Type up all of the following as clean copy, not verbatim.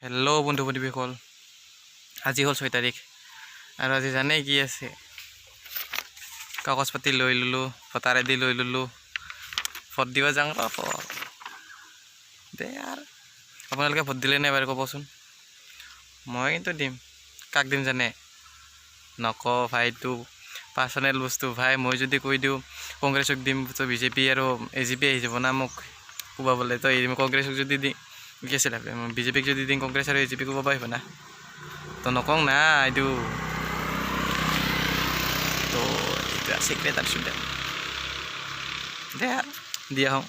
Hello' বন্ধু বান্ধৱীসকল, আজি হ'ল 6 তাৰিখ আৰু আজি জানে কি আছে, কাগজ পাতি লৈ ল'লোঁ, ভোটাৰেদি লৈ ল'লোঁ, ভোট দিব যাওঁ দে। আৰু আপোনালোকে ভোট দিলে নে বাৰু ক'বচোন? মই কিন্তু দিম। কাক দিম জানে? নকওঁ ভাইটো পাৰ্চনেল বস্তু ভাই। মই যদি কৈ দিওঁ কংগ্ৰেছক দিম তো বিজেপি আৰু AGP আহি যাব না মোক কোবাবলৈ। তো কংগ্ৰেছক যদি দিম কি আছিলে, বিজেপিক যদি দিম কংগ্ৰেছ আৰু AGP কোবাব আহিব না, তো নকওঁ না এইটো। তো এইটো চিক্ৰেট আৰু ষ্টুডেণ্ট দে আৰু দিয়া হওঁ।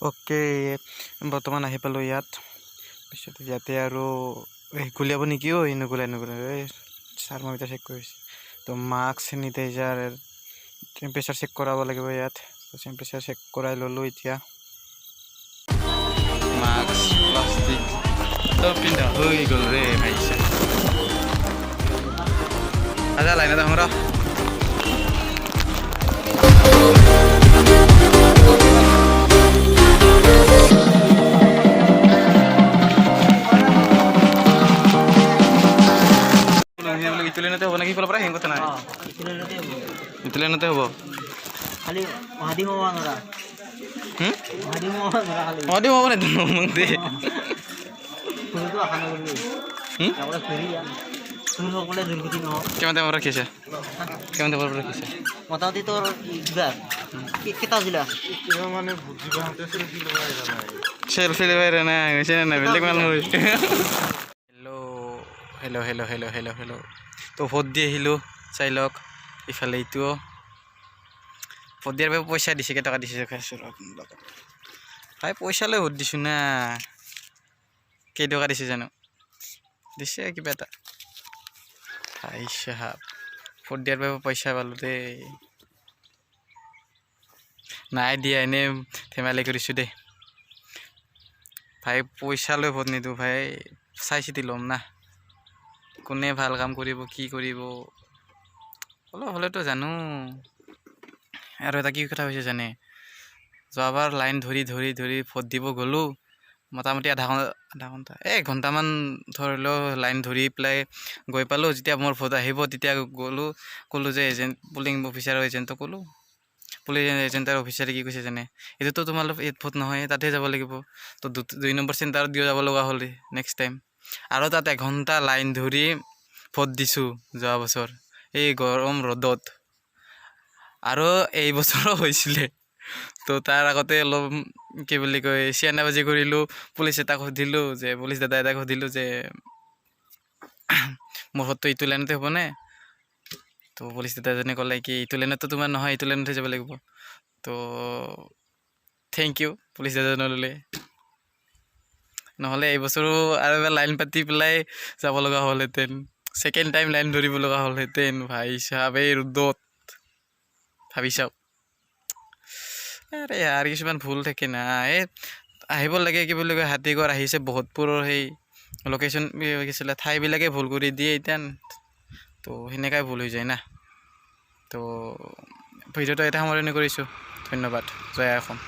অ'কে, বৰ্তমান আহি পালোঁ ইয়াত। পিছত ইয়াতে আৰু গুলিয়াব নেকি? নুগুলাই ছাৰ মই এতিয়া চেক কৰিছোঁ। তো মাস্ক, চেনিটাইজাৰ, টেম্পাৰেচাৰ চেক কৰাব লাগিব ইয়াত। টেম্পাৰেচাৰ চেক কৰাই ল'লোঁ এতিয়া। মাস্ক, প্লাষ্টিক চব পিন্ধা হৈ গ'ল ৰে ভাইছা। আজা লাইনত আহোঁ ৰ। ইটুলেনতে হ'ব নেকি? ফালৰ পৰা হেং কথা নাই, ইটুলেনতে হ'ব। খালি মাদি মোৱা নৰা মাদি মোৱা নৰা খালি মাদি মোৱা মানে মোক দে তুমিতো আশা নকৰিবি আমৰা ফেৰিয়া তুমি সকলে দুৰ্গতি নহ কেমন টাইমৰ পৰা ৰাখিছে? কেমন টাইমৰ পৰা ৰাখিছে? মোটামুটি তোর কিবা কেটা জিলা মানে বুজিব হাতে সেলফি লবাই না গৈছে না বেলেগ মানুহ। হেল্ল'। তো ভোট দি আহিলোঁ, চাই লওক ইফালে এইটোও ভোট দিয়াৰ বাবে পইচা দিছে। কেইটকা দিছে খাইছোঁ ভাই, পইচা লৈ ভোট দিছোঁ না। কেইটকা দিছে জানো? দিছে কিবা এটা। ভাই সাহাব, ভোট দিয়াৰ বাবে পইচা পালোঁ দেই। নাই দিয়া, এনেই ধেমালি কৰিছোঁ দেই ভাই। পইচা লৈ ভোট নিদিওঁ ভাই, চাই চিতি ল'ম না। কোনে ভাল কাম কৰিব, কি কৰিব অলপ হ'লেতো জানো। আৰু এটা কি কথা হৈছে জানে? যোৱাবাৰ লাইন ধৰি ভোট দিব গ'লোঁ, মোটামুটি আধা ঘণ্টা 1 ঘণ্টামান ধৰি লওঁ লাইন ধৰি পেলাই গৈ পালোঁ। যেতিয়া মোৰ ভোট আহিব তেতিয়া ক'লোঁ যে পুলিং অফিচাৰ এজেণ্টক ক'লোঁ। পুলিং এজেণ্টৰ অফিচাৰে কি কৈছে জানে? এইটোতো তোমালোক ইয়াত ভোট নহয়, তাতে যাব লাগিব। তো 2 নম্বৰ চেণ্টাৰত দিব যাব লগা হ'ল নেক্সট টাইম। আৰু তাত 1 ঘণ্টা লাইন ধৰি ভোট দিছোঁ যোৱা বছৰ এই গৰম ৰ'দত। আৰু এই বছৰো হৈছিলে। তো তাৰ আগতে অলপ কি বুলি কয় চিয়ানাবাজি কৰিলোঁ। পুলিচ দাদা এটাক সুধিলোঁ যে মোৰ ভোটটো এইটো লাইনতে হ'বনে? তো পুলিচ দাদাজনে ক'লে কি এইটো লাইনতো তোমাৰ নহয়, এইটো লাইনতে যাব লাগিব। তো থেংক ইউ পুলিচ দাদাজনলৈ। নহ'লে এইবছৰো আৰু এবাৰ লাইন পাতি পেলাই যাব লগা হ'লহেঁতেন। ছেকেণ্ড টাইম লাইন ধৰিব লগা হ'লহেঁতেন ভাই চাহাব এই ৰ'দত। ভাবি চাওক। আৰে আৰু কিছুমান ভুল থাকে না। এই আহিব লাগে কি বুলি কয়, হাতীগড় আহিছে বহুতপুৰৰ সেই লোকেশ্যন গৈছিলে ঠাইবিলাকে ভুল কৰি দিয়ে এতিয়া। তো সেনেকাই ভুল হৈ যায় না। তো ভিডিঅ'টো এটা সামৰণি কৰিছোঁ। ধন্যবাদ। জয় অসম।